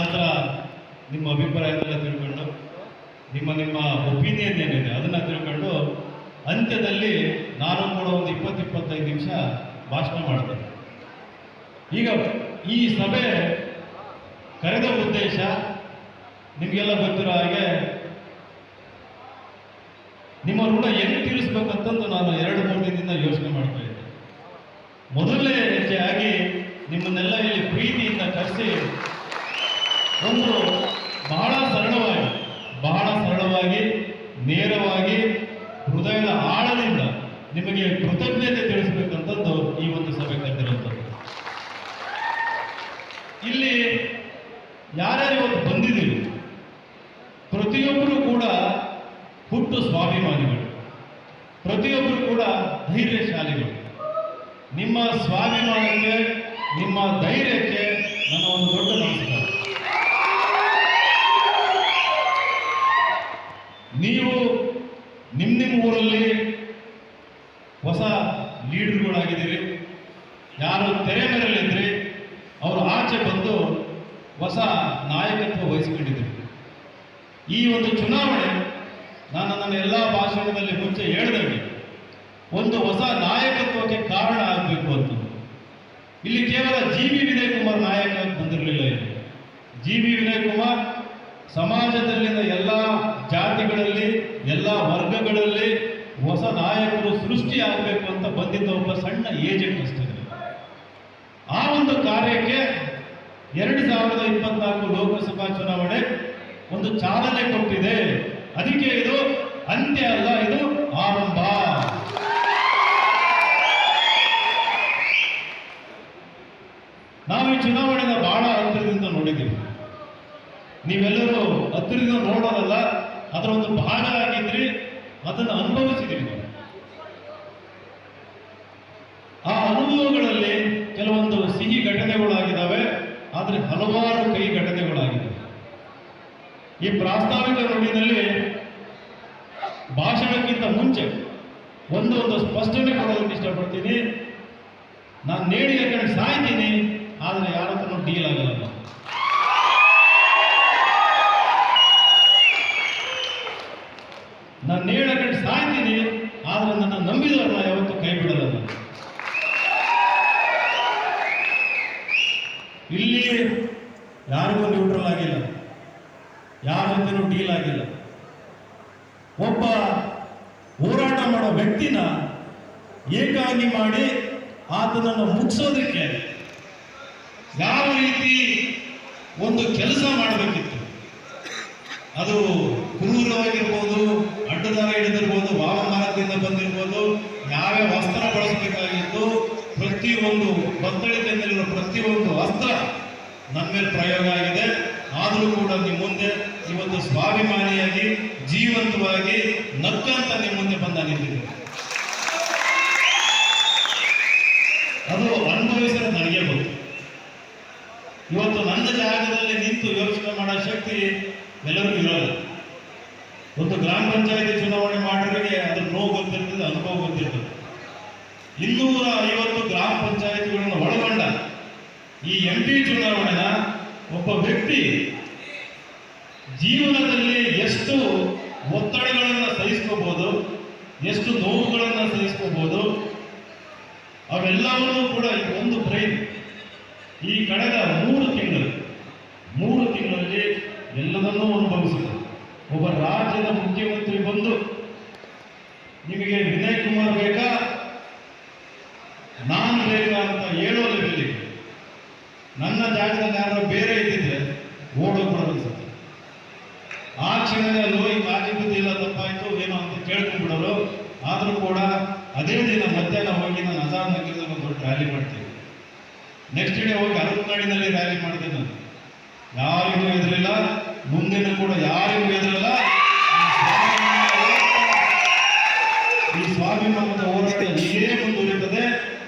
ಹತ್ರ ನಿಮ್ಮ ಅಭಿಪ್ರಾಯನೆಲ್ಲ ತಿಳ್ಕೊಂಡು ನಿಮ್ಮ ಒಪಿನಿಯನ್ ಏನಿದೆ ಅದನ್ನು ತಿಳ್ಕೊಂಡು ಅಂತ್ಯದಲ್ಲಿ ನಾನು ಕೂಡ ಒಂದು 20-25 ನಿಮಿಷ ಭಾಷಣ ಮಾಡ್ತೇನೆ. ಈಗ ಈ ಸಭೆ ಕರೆದ ಉದ್ದೇಶ ನಿಮಗೆಲ್ಲ ಗೊತ್ತಿರೋ ಹಾಗೆ ನಿಮ್ಮ ಋಣ ಹೆಂಗೆ ತೀರಿಸ್ಬೇಕಂತಂದು ನಾನು 2-3 ದಿನದಿಂದ ಯೋಚನೆ ಮಾಡ್ತಾ ಇದ್ದೆ. ಮೊದಲನೇ ಹೆಜ್ಜೆಯಾಗಿ ನಿಮ್ಮನ್ನೆಲ್ಲ ಇಲ್ಲಿ ಪ್ರೀತಿಯಿಂದ ಕರೆಸಿ ಒಂದು ಬಹಳ ಸರಳವಾಗಿ ನೇರವಾಗಿ ಹೃದಯದ ಆಳದಿಂದ ನಿಮಗೆ ಕೃತಜ್ಞತೆ ತಿಳಿಸ್ಬೇಕಂತಂದು ಈ ಒಂದು ಸಭೆ ಕರೆದಿರುವಂಥದ್ದು. ಇಲ್ಲಿ ಯಾರ್ಯಾರು ಇವತ್ತು ಬಂದಿದ್ದೀರಿ ಪ್ರತಿಯೊಬ್ಬರು ಕೂಡ ಹುಟ್ಟು ಸ್ವಾಭಿಮಾನಿಗಳು, ಪ್ರತಿಯೊಬ್ಬರು ಕೂಡ ಧೈರ್ಯಶಾಲಿಗಳು. ನಿಮ್ಮ ಸ್ವಾಭಿಮಾನಕ್ಕೆ ನಿಮ್ಮ ಧೈರ್ಯಕ್ಕೆ ನನ್ನ ಒಂದು ದೊಡ್ಡ ನಮಸ್ಕಾರ. ನೀವು ನಿಮ್ಮ ಊರಲ್ಲಿ ಹೊಸ ಲೀಡರ್ಗಳಾಗಿದ್ದೀರಿ. ಯಾರು ತೆರೆ ಮೇಲಿದ್ರಿ ಅವರು ಆಚೆ ಬಂದು ಹೊಸ ನಾಯಕತ್ವ ವಹಿಸಿಕೊಂಡಿದ್ದೀರಿ. ಈ ಒಂದು ಚುನಾವಣೆ ನಾನು ನನ್ನ ಎಲ್ಲ ಭಾಷಣದಲ್ಲಿ ಮುಂಚೆ ಹೇಳಿದಂಗೆ ಒಂದು ಹೊಸ ನಾಯಕತ್ವಕ್ಕೆ ಕಾರಣ ಆಗಬೇಕು ಅಂತ. ಇಲ್ಲಿ ಕೇವಲ ಜಿ.ವಿ. ವಿನಯ್ ಕುಮಾರ್ ನಾಯಕ ಬಂದಿರಲಿಲ್ಲ. ಇಲ್ಲಿ ಜಿ.ವಿ. ವಿನಯ್ ಕುಮಾರ್ ಸಮಾಜದಲ್ಲಿನ ಎಲ್ಲ ಜಾತಿಗಳಲ್ಲಿ ಎಲ್ಲ ವರ್ಗಗಳಲ್ಲಿ ಹೊಸ ನಾಯಕರು ಸೃಷ್ಟಿಯಾಗಬೇಕು ಅಂತ ಬಂದಿದ್ದ ಒಬ್ಬ ಸಣ್ಣ ಏಜೆಂಟ್ ಅಷ್ಟೇ. ಆ ಒಂದು ಕಾರ್ಯಕ್ಕೆ 2024 ಲೋಕಸಭಾ ಚುನಾವಣೆ ಒಂದು ಚಾಲನೆ ಕೊಟ್ಟಿದೆ. ಅದಕ್ಕೆ ಇದು ಅಂತ್ಯ ಅಲ್ಲ, ಇದು ಆರಂಭ. ನಾವು ಈ ಚುನಾವಣೆನ ಬಹಳ ಹತ್ತಿರದಿಂದ ನೋಡಿದ್ದೀವಿ. ನೀವೆಲ್ಲರೂ ಹತ್ತಿರದಿಂದ ನೋಡೋದಲ್ಲ, ಅದರ ಒಂದು ಭಾಗ ಆಗಿದ್ರಿ, ಅದನ್ನು ಅನುಭವಿಸಿದ್ದೀವಿ. ಆ ಅನುಭವಗಳಲ್ಲಿ ಕೆಲವೊಂದು ಸಿಹಿ ಘಟನೆಗಳಾಗಿದ್ದಾವೆ, ಆದರೆ ಹಲವಾರು ಕಹಿ ಘಟನೆಗಳಾಗಿದ್ದಾವೆ. ಈ ಪ್ರಾಸ್ತಾವಿಕ ನುಡಿನಲ್ಲಿ ಭಾಷಣಕ್ಕಿಂತ ಮುಂಚೆ ಒಂದು ಸ್ಪಷ್ಟನೆ ಕೊಡೋದಕ್ಕೆ ಇಷ್ಟಪಡ್ತೀನಿ. ನಾನು ನೇಡಿ ಕಡೆ ಸಾಯ್ತೀನಿ, ಆದರೆ ಯಾರ ಹತ್ರನೂ ಡೀಲ್ ಆಗಲ್ಲ. ನಾನು ನೇಡ ಕಡೆ ಸಾಯ್ತೀನಿ, ಆದರೆ ನನ್ನ ನಂಬಿದವ್ರನ್ನ ಯಾವತ್ತೂ ಕೈ ಬಿಡಲ್ಲ. ಇಲ್ಲಿ ಯಾರಿಗೂ ನ್ಯೂಟ್ರಲ್ ಆಗಿಲ್ಲ, ಯಾರ ಜೊತೆನೂ ಡೀಲ್ ಆಗಿಲ್ಲ. ಒಬ್ಬ ಹೋರಾಟ ಮಾಡೋ ವ್ಯಕ್ತಿನ ಏಕಾಂಗಿ ಮಾಡಿ ಆತನನ್ನು ಮುಗಿಸೋದಕ್ಕೆ ಯಾವ ರೀತಿ ಒಂದು ಕೆಲಸ ಮಾಡಬೇಕಿತ್ತು, ಅದು ಕ್ರೂರವಾಗಿರ್ಬೋದು, ಅಡ್ಡದಾರ ಹಿಡಿದಿರ್ಬೋದು, ವಾಮಮಾರ್ಗದಿಂದ ಬಂದಿರ್ಬೋದು, ಯಾವ್ಯಾವ ಅಸ್ತ್ರ ಬಳಸಬೇಕಾಗಿತ್ತು, ಪ್ರತಿಯೊಂದು ಬತ್ತಳಿಕೆಯಲ್ಲಿರುವ ಪ್ರತಿಯೊಂದು ಅಸ್ತ್ರ ನನ್ನ ಮೇಲೆ ಪ್ರಯೋಗ ಆಗಿದೆ. ಆದರೂ ಕೂಡ ನಿಮ್ಮ ಮುಂದೆ ಇವತ್ತು ಸ್ವಾಭಿಮಾನಿಯಾಗಿ ಜೀವಂತವಾಗಿ ನಕ್ಕಂತ ನಿಮ್ಮ ಮುಂದೆ ಬಂದ ನಿಂತಿದೆ. ಅದು ಅನುಭವಿಸಿದ್ರೆ ನನಗೆ ಗೊತ್ತು. ಇವತ್ತು ನನ್ನ ಜಾಗದಲ್ಲಿ ನಿಂತು ಯೋಚನೆ ಮಾಡೋ ಶಕ್ತಿ ಎಲ್ಲರಿಗೂ ಇರೋಲ್ಲ. ಒಂದು ಗ್ರಾಮ ಪಂಚಾಯತಿ ಚುನಾವಣೆ ಮಾಡೋರಿಗೆ ಅದ್ರ ನೋವು ಗೊತ್ತಿರ್ತದೆ, ಅನುಭವ ಗೊತ್ತಿರ್ತದೆ. 250 ಗ್ರಾಮ ಪಂಚಾಯತಿಗಳನ್ನು ಒಳಗೊಂಡ ಈ MP ಚುನಾವಣೆನ ಒಬ್ಬ ವ್ಯಕ್ತಿ ಜೀವನದಲ್ಲಿ ಎಷ್ಟು ಒತ್ತಡಗಳನ್ನು ಸಹಿಸ್ಕೋಬಹುದು, ಎಷ್ಟು ನೋವುಗಳನ್ನು ಸಹಿಸ್ಕೋಬಹುದು, ಅವೆಲ್ಲವನ್ನೂ ಕೂಡ ಒಂದು ಬ್ರೈನ್ ಈ ಕಳೆದ 3 ತಿಂಗಳಲ್ಲಿ ಎಲ್ಲದನ್ನೂ ಅನುಭವಿಸಿದೆ. ಒಬ್ಬ ರಾಜ್ಯದ ಮುಖ್ಯಮಂತ್ರಿ ಬಂದು ನಿಮಗೆ ವಿನಯ್ ಕುಮಾರ್ ಬೇಕಾ, ನಾನು ಬೇಕಾ ಅಂತ ಹೇಳೋ ಲೆವೆಲ್ಲಿ ನನ್ನ ಜಾಗದಲ್ಲಿ ಯಾರೋ ಬೇರೆ ಇದ್ದಿದ್ರೆ ಓಡೋಗ್ಬಿಡೋದು. ಆ ಕ್ಷಣದಲ್ಲಿ ಅಲ್ಲೋ ಈ ಕಾಜಿ ಬುದ್ಧಿ ಇಲ್ಲ, ತಪ್ಪಾಯ್ತು ಏನೋ ಅಂತ ಕೇಳ್ಕೊಂಡ್ಬಿಡೋರು. ಆದರೂ ಕೂಡ ಅದೇ ದಿನ ಮಧ್ಯಾಹ್ನ ಹೋಗಿ ನಾನು ಆಜಾದ್ ನಗರದಲ್ಲಿ ಒಂದು ದೊಡ್ಡ ರ್ಯಾಲಿ ಮಾಡ್ತೀನಿ. ನೆಕ್ಸ್ಟ್ ಡೇ ಹೋಗಿ ಅರವತ್ನಾಡಿನಲ್ಲಿ ರ್ಯಾಲಿ ಮಾಡಿದೆ. ನಾನು ಯಾರಿಗೂ ಎದುರಿಲ್ಲ, ಮುಂದೆನೂ ಕೂಡ ಯಾರಿಗೂ ಎದುರಲ್ಲ. ಈ ಸ್ವಾಭಿಮಾನದ ಹೋರಾಟ ಹೀಗೇ ಮುಂದುವರಿಯುತ್ತದೆ.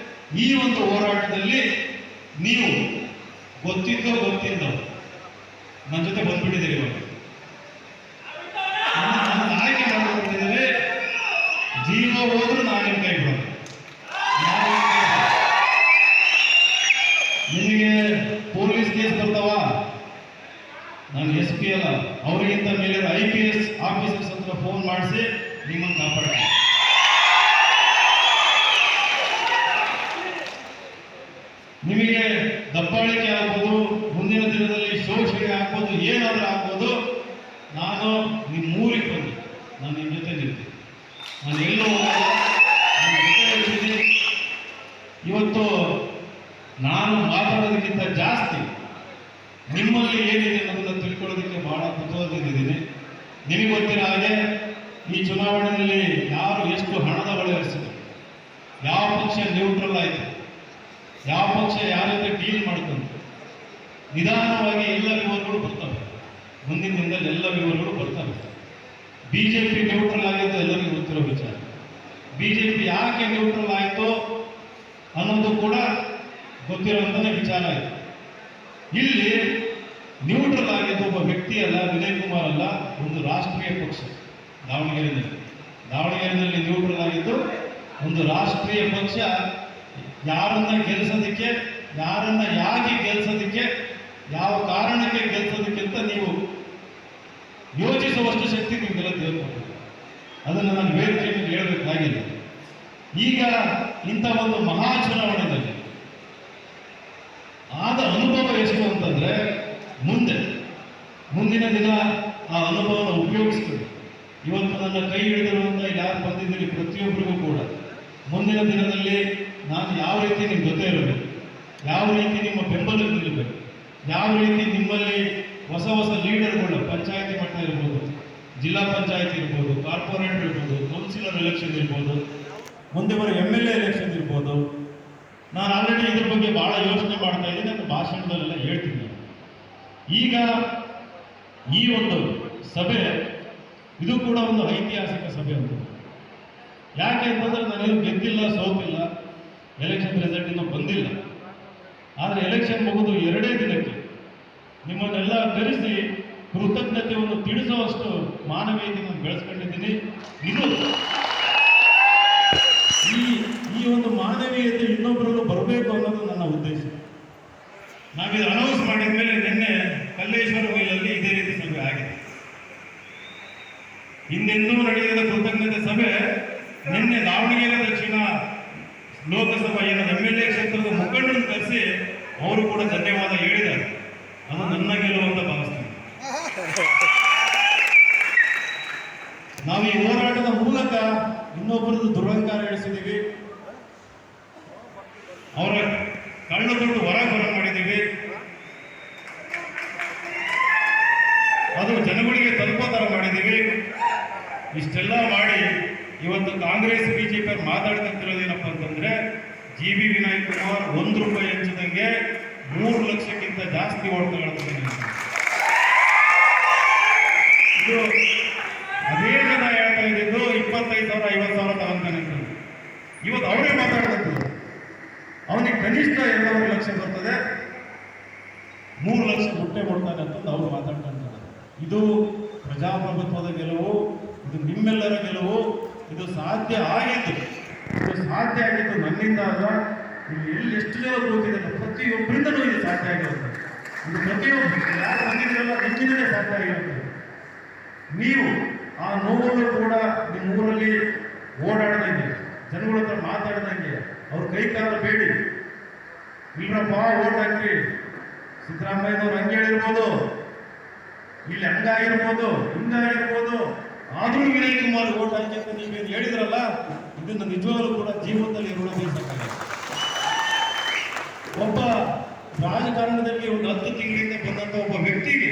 ಈ ಒಂದು ಹೋರಾಟದಲ್ಲಿ ನೀವು ಗೊತ್ತಿದ್ದೋ ಗೊತ್ತಿದ್ದೋ ನನ್ನ ಜೊತೆ ಬಂದ್ಬಿಟ್ಟಿದ್ದೀರಿ. ಇವಾಗ ನನ್ನ ಆಯ್ಕೆ ಮಾಡಿಕೊಂಡಿದ್ದಾರೆ. ಜೀವ ಹೋದ್ರೂ ನಾನು ಕೈ ಬಿಡೋದು. ನಿಮಗೆ ಪೊಲೀಸ್ ಕೇಸ್ ಬರ್ತಾವ, ಆಫೀಸರ್ಸ್ ಹತ್ರ ಫೋನ್ ಮಾಡಿಸಿ ನಿಮ್ಮನ್ನು ಕಾಪಾಡಿ. ನಿಮಗೆ ದಬ್ಬಾಳಿಕೆ ಆಗ್ಬೋದು, ಮುಂದಿನ ದಿನದಲ್ಲಿ ಶೋಷಣೆ ಆಗ್ಬೋದು, ಏನಾದರೂ ಆಗ್ಬೋದು. ನಾನು ನಿಮ್ಮ ಊರಿಗೆ ಬಂದು ನಾನು ನಿಮ್ಮ ಜೊತೆ ನಿಲ್ತೀನಿ. ನಾನು ಎಲ್ಲೋ ನಿಮ್ಮ ಜೊತೆ ಇರ್ತೀನಿ. ಇವತ್ತು ನಾನು ಮಾತಾಡೋದಕ್ಕಿಂತ ಜಾಸ್ತಿ ನಿಮ್ಮಲ್ಲಿ ಏನಿದೆ ಅನ್ನೋದನ್ನು ತಿಳ್ಕೊಳ್ಳೋದಕ್ಕೆ ಬಹಳ ಕುತೂಹಲದಿಂದಿದ್ದೀನಿ. ನಿಮಗೆ ಗೊತ್ತಿರೋ ಹಾಗೆ ಈ ಚುನಾವಣೆಯಲ್ಲಿ ಯಾರು ಎಷ್ಟು ಹಣದ ಹೊಳೆ ಹರಿಸಿದ್ರು, ಯಾವ ಪಕ್ಷ ನ್ಯೂಟ್ರಲ್ ಆಯಿತು, ಯಾವ ಪಕ್ಷ ಯಾರ ಜೊತೆ ಡೀಲ್ ಮಾಡ್ಕೊಂಡು, ನಿಧಾನವಾಗಿ ಎಲ್ಲ ವಿವರಗಳು ಬರ್ತವೆ. ಮುಂದಿನ ದಿನದಲ್ಲಿ ಎಲ್ಲ ವಿವರಗಳು ಬರ್ತವೆ. ಬಿಜೆಪಿ ನ್ಯೂಟ್ರಲ್ ಆಗಿದ್ದು ಎಲ್ಲರಿಗೂ ಗೊತ್ತಿರೋ ವಿಚಾರ. ಬಿಜೆಪಿ ಯಾಕೆ ನ್ಯೂಟ್ರಲ್ ಆಯಿತು ಅನ್ನೋದು ಕೂಡ ಗೊತ್ತಿರುವಂತಹ ವಿಚಾರ ಇದೆ. ಇಲ್ಲಿ ನ್ಯೂಟ್ರಲ್ ಆಗಿದ್ದು ಒಬ್ಬ ವ್ಯಕ್ತಿ ಅಲ್ಲ, ವಿನಯ್ ಕುಮಾರ್ ಅಲ್ಲ, ಒಂದು ರಾಷ್ಟ್ರೀಯ ಪಕ್ಷ. ದಾವಣಗೆರೆಯಲ್ಲಿ ನ್ಯೂಟ್ರಲ್ ಆಗಿದ್ದು ಒಂದು ರಾಷ್ಟ್ರೀಯ ಪಕ್ಷ. ಯಾರನ್ನ ಗೆಲ್ಲಿಸೋದಕ್ಕೆ, ಯಾರನ್ನ ಯಾಕೆ ಗೆಲ್ಲಿಸೋದಕ್ಕೆ, ಯಾವ ಕಾರಣಕ್ಕೆ ಗೆಲ್ಲಿಸೋದಕ್ಕೆ ಅಂತ ನೀವು ಯೋಚಿಸುವಷ್ಟು ಶಕ್ತಿ ನಿಮಗೆಲ್ಲ ತಿಳ್ಕೊಂಡು ಅದನ್ನು ನಾನು ವೇದಿಕೆ ಮೇಲೆ ಹೇಳಬೇಕಾಗಿಲ್ಲ. ಈಗ ಇಂಥ ಒಂದು ಮಹಾ ಚುನಾವಣೆಯಲ್ಲಿ ಆದ ಅನುಭವ ಎಷ್ಟು ಅಂತಂದ್ರೆ, ಮುಂದಿನ ದಿನ ಆ ಅನುಭವನ ಉಪಯೋಗಿಸ್ತೀವಿ. ಇವತ್ತು ನನ್ನ ಕೈ ಹಿಡಿದಿರುವಂತ ಯಾರು ಬಂದಿದ್ದೀರಿ ಪ್ರತಿಯೊಬ್ಬರಿಗೂ ಕೂಡ ಮುಂದಿನ ದಿನದಲ್ಲಿ ನಾನು ಯಾವ ರೀತಿ ನಿಮ್ಮ ಜೊತೆ ಇರಬೇಕು, ಯಾವ ರೀತಿ ನಿಮ್ಮ ಬೆಂಬಲಕ್ಕೆ ನಿಲ್ಲಬೇಕು, ಯಾವ ರೀತಿ ನಿಮ್ಮಲ್ಲಿ ಹೊಸ ಲೀಡರ್ಗಳು ಪಂಚಾಯತಿ ಮಟ್ಟ ಇರ್ಬೋದು, ಜಿಲ್ಲಾ ಪಂಚಾಯತಿ ಇರ್ಬೋದು, ಕಾರ್ಪೊರೇಟರ್ ಇರ್ಬೋದು, ಕೌನ್ಸಿಲರ್ ಎಲೆಕ್ಷನ್ ಇರ್ಬೋದು, ಮುಂದೆ ಬರೋ MLA ಎಲೆಕ್ಷನ್ ಇರ್ಬೋದು. ನಾನು ಆಲ್ರೆಡಿ ಇದ್ರ ಬಗ್ಗೆ ಬಹಳ ಯೋಚನೆ ಮಾಡ್ತಾ ಇದ್ದೀನಿ, ನನ್ನ ಭಾಷಣದಲ್ಲೆಲ್ಲ ಹೇಳ್ತೀನಿ. ಈಗ ಈ ಒಂದು ಸಭೆ ಇದು ಕೂಡ ಒಂದು ಐತಿಹಾಸಿಕ ಸಭೆ ಅಂತ. ಯಾಕೆ ಅಂತಂದ್ರೆ ನಾನೇನು ಗೆದ್ದಿಲ್ಲ, ಸೋತಿಲ್ಲ, ಎಲೆಕ್ಷನ್ ರಿಸಲ್ಟ್ ಇನ್ನೂ ಬಂದಿಲ್ಲ. ಆದರೆ ಎಲೆಕ್ಷನ್ ಮುಗಿದು 2 ದಿನಕ್ಕೆ ನಿಮ್ಮನ್ನೆಲ್ಲ ಕರೆಸಿ ಕೃತಜ್ಞತೆಯನ್ನು ತಿಳಿಸುವಷ್ಟು ಮಾನವೀಯತೆ ನಾನು ಬೆಳೆಸ್ಕೊಂಡಿದ್ದೀನಿ. ಇದು ಈ ಒಂದು ಮಾನವೀಯತೆ ಇನ್ನೊಬ್ಬರಲ್ಲೂ ಬರಬೇಕು ಅನ್ನೋದು ನನ್ನ ಉದ್ದೇಶ. ನಾವಿದು ಅನೌನ್ಸ್ ಮಾಡಿದ ಮೇಲೆ ನಿನ್ನೆ ಕಲ್ಲೇಶ್ವರ ಮೇಲಲ್ಲಿ ಇದೇ ರೀತಿ ಸಭೆ ಆಗಿದೆ. ಹಿಂದೆಂದೂ ನಡೆಯದ ಕೃತಜ್ಞತೆ ಸಭೆ ನಿನ್ನೆ ದಾವಣಗೆರೆ ದಕ್ಷಿಣ ಲೋಕಸಭಾ MLA ಕ್ಷೇತ್ರದ ಮುಖಂಡರನ್ನು ಕರೆಸಿ ಅವರು ಕೂಡ ಧನ್ಯವಾದ ಹೇಳಿದ್ದಾರೆ. ಅದು ನನ್ನ ಗೆಲುವು ಅಂತ ಭಾವಿಸ್ತೀನಿ. ನಾವು ಈ ಹೋರಾಟದ ಮೂಲಕ ಇನ್ನೊಬ್ಬರದ್ದು ದುರಹಂಕಾರ ಇಳಿಸಿದ್ದೀವಿ, ಅವರ ಕಳ್ಳ ದುಡ್ಡು ಹೊರ ಮಾಡಿದ್ದೀವಿ. ಅದು ಜನಗಳಿಗೆ ತಲುಪೋ ಥರ ಮಾಡಿದ್ದೀವಿ. ಇಷ್ಟೆಲ್ಲ ಮಾಡಿ ಇವತ್ತು ಕಾಂಗ್ರೆಸ್ BJP ಮಾತಾಡ್ತಿರೋದೇನಪ್ಪ ಅಂತಂದ್ರೆ, GB ವಿನಯ್ ಕುಮಾರ್ ₹1 ಹಂಚಿದಂಗೆ 3 ಲಕ್ಷಕ್ಕಿಂತ ಜಾಸ್ತಿ ಓಟ್ ತಗೊಳ್ತಾರೆ. ಇದು ಅದೇ ಜನ ಹೇಳ್ತಾ ಇದ್ದಿದ್ದು 25,000 50,000 ತಗೊಂತಾನೆ ಅಂತ. ಇವತ್ತು ಅವರೇ ಮಾತಾಡಬೇಕು. ಅವನಿಗೆ ಕನಿಷ್ಠ 2 ಲಕ್ಷ ಬರ್ತದೆ, 3 ಲಕ್ಷ ಮುಟ್ಟೆ ಕೊಡ್ತಾನೆ ಅಂತಂದು ಅವ್ರು ಮಾತಾಡ್ಕೊಂತಾರೆ. ಇದು ಪ್ರಜಾಪ್ರಭುತ್ವದ ಗೆಲುವು, ಇದು ನಿಮ್ಮೆಲ್ಲರ ಗೆಲುವು. ಇದು ಸಾಧ್ಯ ಆಗಿದ್ದು ನನ್ನಿಂದ ಅಲ್ಲ. ಇಲ್ಲಿ ಎಷ್ಟು ಜನ ಕೂತಿದ್ದಾರೆ, ಪ್ರತಿಯೊಬ್ಬರಿಂದಲೂ ಇದು ಸಾಧ್ಯ ಆಗಿರುತ್ತೆ. ಇದು ಪ್ರತಿಯೊಬ್ಬರು ಯಾರು ಬಂದಿದ್ದೀರಲ್ಲ ನಿಮ್ಮಿಂದಲೇ ಸಾಧ್ಯ ಆಗಿರುತ್ತೆ. ನೀವು ಆ ನೋವನ್ನು ಕೂಡ ನಿಮ್ಮ ಊರಲ್ಲಿ ಓಡಾಡ್ದಂಗೆ, ಜನಗಳ ಹತ್ರ ಮಾತಾಡ್ದಂಗೆ, ಅವ್ರ ಕೈ ಕಾಲ ಬೇಡಿ, ಇಲ್ಲರಪ್ಪ ಓಟ್ ಹಾಕ್ರಿ, ಸಿದ್ದರಾಮಯ್ಯನವ್ರು ಹಂಗೆ ಹೇಳಿರ್ಬೋದು, ಇಲ್ಲಿ ಹಂಗಾಗಿರ್ಬೋದು, ಹಿಂಗಾಗಿರ್ಬೋದು, ಆದರೂ ವಿನಯ್ ಕುಮಾರ್ ಓಟ್ ಹಾಕಿ ಅಂತ ನೀವೇನು ಹೇಳಿದ್ರಲ್ಲ, ಇದನ್ನು ನಿಜವಾಗ್ಲೂ ಕೂಡ ಜೀವನದಲ್ಲಿ ಋಣಬೇಕಲ್ಲ. ಒಬ್ಬ ರಾಜಕಾರಣದಲ್ಲಿ ಒಂದು 10 ತಿಂಗಳಿಂದ ಬಂದಂತ ಒಬ್ಬ ವ್ಯಕ್ತಿಗೆ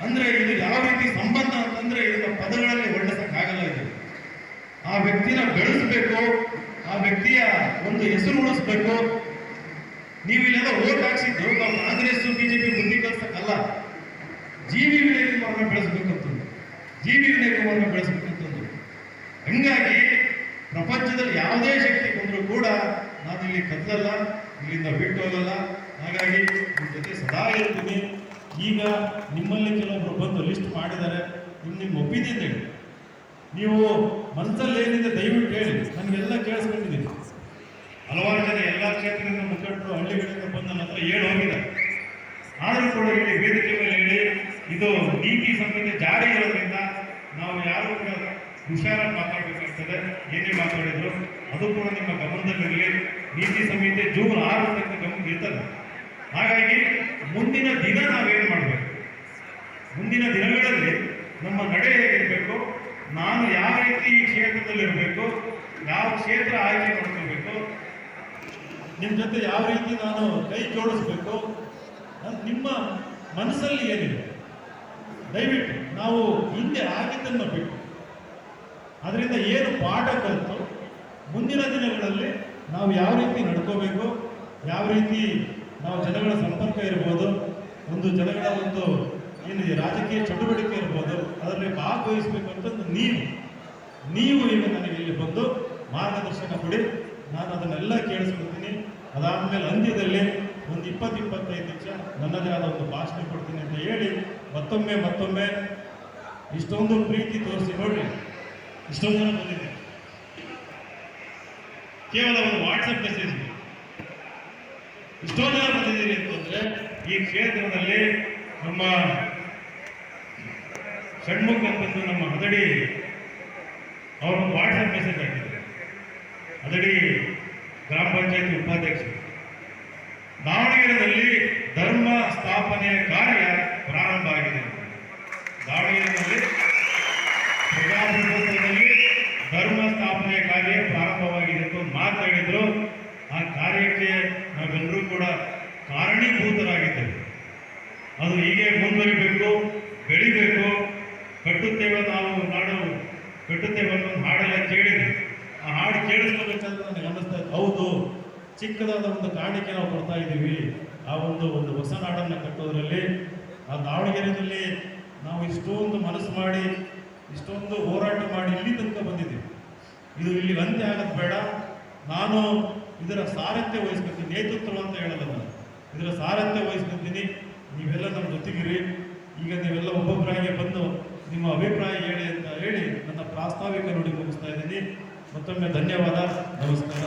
ಅಂದ್ರೆ ಇದು ಯಾವ ರೀತಿ ಸಂಬಂಧ ಅಂತಂದ್ರೆ ಇದನ್ನ ಪದಗಳಲ್ಲಿ ವರ್ಣಿಸಕ್ಕಾಗಲ್ಲ. ಇದು ಆ ವ್ಯಕ್ತಿನ ಬೆಳೆಸಬೇಕು, ಆ ವ್ಯಕ್ತಿಯ ಒಂದು ಹೆಸರು ಉಳಿಸ್ಬೇಕು. ನೀವು ಇಲ್ಲೆಲ್ಲ ಓಟ್ ಹಾಕ್ಸಿದ್ದು ನಾವು ಕಾಂಗ್ರೆಸ್ BJP ಬುದ್ಧಿ ಕಲ್ಸಕ್ಕಲ್ಲ, GB ವಿನಯ್ ಕುಮಾರ್ನ ಬೆಳೆಸ್ಬೇಕಂತಂದು, GB ವಿನಯ್ ಕುಮಾರ್ನ ಬೆಳೆಸ್ಬೇಕಂತಂದು. ಹಂಗಾಗಿ ಪ್ರಪಂಚದಲ್ಲಿ ಯಾವುದೇ ಶಕ್ತಿ ಬಂದರೂ ಕೂಡ ನಾನು ಇಲ್ಲಿ ಕದ್ದಲ್ಲ, ಇಲ್ಲಿಂದ ಬಿಟ್ಟು ಹೋಗಲ್ಲ. ಹಾಗಾಗಿ ನಿಮ್ಮ ಜೊತೆ ಸದಾ ಇರ್ತೀನಿ. ಈಗ ನಿಮ್ಮಲ್ಲಿ ಕೆಲವೊಬ್ರು ಬಂದು ಲಿಸ್ಟ್ ಮಾಡಿದ್ದಾರೆ, ನಿಮ್ಮ ಒಪಿನಿಯನ್ ಹೇಳಿ. ನೀವು ಮನಸ್ಸಲ್ಲಿ ಏನಿದೆ ದಯವಿಟ್ಟು ಹೇಳಿ, ನನಗೆಲ್ಲ ಕೇಳಿಸ್ಕೊಂಡಿದ್ದೀನಿ. ಹಲವಾರು ಜನ ಎಲ್ಲ ಕ್ಷೇತ್ರದಿಂದ ಮುಖಂಡರು ಹಳ್ಳಿಗಳಿಂದ ಬಂದು ನನ್ನ ಹತ್ರ ಹೇಳಿ ಹೋಗಿದ್ದಾರೆ. ಆದರೂ ಕೂಡ ಇಲ್ಲಿ ವೇದಿಕೆ ಮೇಲೆ ಹೇಳಿ ಇದು ನೀತಿ ಸಂಹಿತೆ ಜಾರಿ ಇರೋದ್ರಿಂದ ನಾವು ಯಾರು ಕೂಡ ಹುಷಾರಾಗಿ ಮಾತಾಡಬೇಕಾಗ್ತದೆ. ಏನೇ ಮಾತಾಡಿದ್ರು ಅದು ಕೂಡ ನಿಮ್ಮ ಗಮನದಲ್ಲಿರಲಿ. ನೀತಿ ಸಂಹಿತೆ ಜೂನ್ 6 ತನಕ ಗಮನ ಇರ್ತದೆ. ಹಾಗಾಗಿ ಮುಂದಿನ ದಿನ ನಾವೇನು ಮಾಡಬೇಕು, ಮುಂದಿನ ದಿನಗಳಲ್ಲಿ ನಮ್ಮ ನಡೆ ಹೇಗಿರಬೇಕು, ನಾನು ಯಾವ ರೀತಿ ಈ ಕ್ಷೇತ್ರದಲ್ಲಿರಬೇಕು, ಯಾವ ಕ್ಷೇತ್ರ ಆಯ್ಕೆ ಮಾಡ್ಕೋಬೇಕು, ನಿಮ್ಮ ಜೊತೆ ಯಾವ ರೀತಿ ನಾನು ಕೈ ಜೋಡಿಸ್ಬೇಕು, ನಿಮ್ಮ ಮನಸ್ಸಲ್ಲಿ ಏನಿದೆ ದಯವಿಟ್ಟು ನಾವು ಹಿಂದೆ ಆಗಿದ್ದನ್ನು ಬಿಟ್ಟು ಅದರಿಂದ ಏನು ಪಾಠ ಕಲಿತು ಮುಂದಿನ ದಿನಗಳಲ್ಲಿ ನಾವು ಯಾವ ರೀತಿ ನಡ್ಕೋಬೇಕು, ಯಾವ ರೀತಿ ನಾವು ಜನಗಳ ಸಂಪರ್ಕ ಇರ್ಬೋದು, ಒಂದು ಜನಗಳ ಒಂದು ಏನಿದೆ ರಾಜಕೀಯ ಚಟುವಟಿಕೆ ಇರ್ಬೋದು, ಅದರಲ್ಲಿ ಭಾಗವಹಿಸಬೇಕು ಅಂತಂದು ನೀವು ಈಗ ನನಗೆ ಇಲ್ಲಿ ಬಂದು ಮಾರ್ಗದರ್ಶನ ಕೊಡಿ. ನಾನು ಅದನ್ನೆಲ್ಲ ಕೇಳಿಸ್ಕೊಳ್ತೀನಿ. ಅದಾದಮೇಲೆ ಅಂತ್ಯದಲ್ಲಿ ಒಂದು 20-25 ನಿಮಿಷ ನನ್ನದೇ ಆದ ಒಂದು ಭಾಷಣ ಕೊಡ್ತೀನಿ ಅಂತ ಹೇಳಿ ಮತ್ತೊಮ್ಮೆ ಇಷ್ಟೊಂದು ಪ್ರೀತಿ ತೋರಿಸಿ ನೋಡ್ರಿ, ಇಷ್ಟೊಂದು ಜನ ಬಂದಿದೆ. ಕೇವಲ ಒಂದು ವಾಟ್ಸಪ್ ಮೆಸೇಜ್ ಇಷ್ಟೊಂದು ಜನ ಬಂದಿದ್ದೀರಿ ಅಂತಂದ್ರೆ ಈ ಕ್ಷೇತ್ರದಲ್ಲಿ ನಮ್ಮ ಷಣ್ಮುಖ ಅಂತಂದು ನಮ್ಮ ಹದಡಿ ಅವರು ವಾಟ್ಸಪ್ ಮೆಸೇಜ್ ಹಾಕಿದ್ದಾರೆ. ಹದಡಿ ಗ್ರಾಮ ಪಂಚಾಯತಿ ಉಪಾಧ್ಯಕ್ಷರು, ದಾವಣಗೆರೆಯಲ್ಲಿ ಧರ್ಮ ಸ್ಥಾಪನೆಯ ಕಾರ್ಯ ಪ್ರಾರಂಭ ಆಗಿದೆ. ದಾವಣಗೆರೆಯಲ್ಲಿ ಪ್ರಜಾಪ್ರಭುತ್ವದಲ್ಲಿ ಧರ್ಮ ಸ್ಥಾಪನೆಯ ಕಾರ್ಯ ಪ್ರಾರಂಭವಾಗಿದೆ ಅಂತ ಮಾತಾಡಿದ್ರು. ಆ ಕಾರ್ಯಕ್ಕೆ ನಾವೆಲ್ಲರೂ ಕೂಡ ಕಾರಣೀಭೂತರಾಗಿದ್ದೇವೆ. ಅದು ಹೀಗೆ ಮುಂದುವರಿಬೇಕು, ಬೆಳಿಬೇಕು. ಕಟ್ಟುತ್ತೇವೆ ನಾವು ನಾಡು ಕಟ್ಟುತ್ತೇವೆ ಅನ್ನೋ ಒಂದು ಹಾಡೆಲ್ಲ ಕೇಳಿದ್ವಿ. ಆ ಹಾಡು ಕೇಳಿಸ್ಕೋಬೇಕಾದ್ರೆ ನನಗೆ ಅನ್ನಿಸ್ತಾ ಇತ್ತು, ಹೌದು, ಚಿಕ್ಕದಾದ ಒಂದು ಕಾಣಿಕೆ ನಾವು ಕೊಡ್ತಾ ಇದ್ದೀವಿ ಆ ಒಂದು ಹೊಸ ನಾಡನ್ನು ಕಟ್ಟೋದ್ರಲ್ಲಿ. ಆ ದಾವಣಗೆರೆಯಲ್ಲಿ ನಾವು ಇಷ್ಟೊಂದು ಮನಸ್ಸು ಮಾಡಿ ಇಷ್ಟೊಂದು ಹೋರಾಟ ಮಾಡಿ ಇಲ್ಲಿ ತನಕ ಬಂದಿದ್ದೀವಿ. ಇದು ಇಲ್ಲಿ ಅಂತ್ಯ ಆಗೋದು ಬೇಡ. ನಾನು ಇದರ ಸಾರಥ್ಯ ವಹಿಸ್ಕೊತೀನಿ, ನೇತೃತ್ವ ಅಂತ ಹೇಳಲ್ಲ, ನಾನು ಇದರ ಸಾರಥ್ಯ ವಹಿಸ್ಕೊತೀನಿ. ನೀವೆಲ್ಲ ನಮ್ಮ ಜೊತೆಗಿರಿ. ಈಗ ನೀವೆಲ್ಲ ಒಬ್ಬೊಬ್ಬರಾಗಿ ಬಂದು ನಿಮ್ಮ ಅಭಿಪ್ರಾಯ ಹೇಳಿ ಅಂತ ಹೇಳಿ ನನ್ನ ಪ್ರಾಸ್ತಾವಿಕ ನುಡಿ ಮುಗಿಸ್ತಾ ಇದ್ದೀನಿ. ಮತ್ತೊಮ್ಮೆ ಧನ್ಯವಾದ. ನಮಸ್ಕಾರ.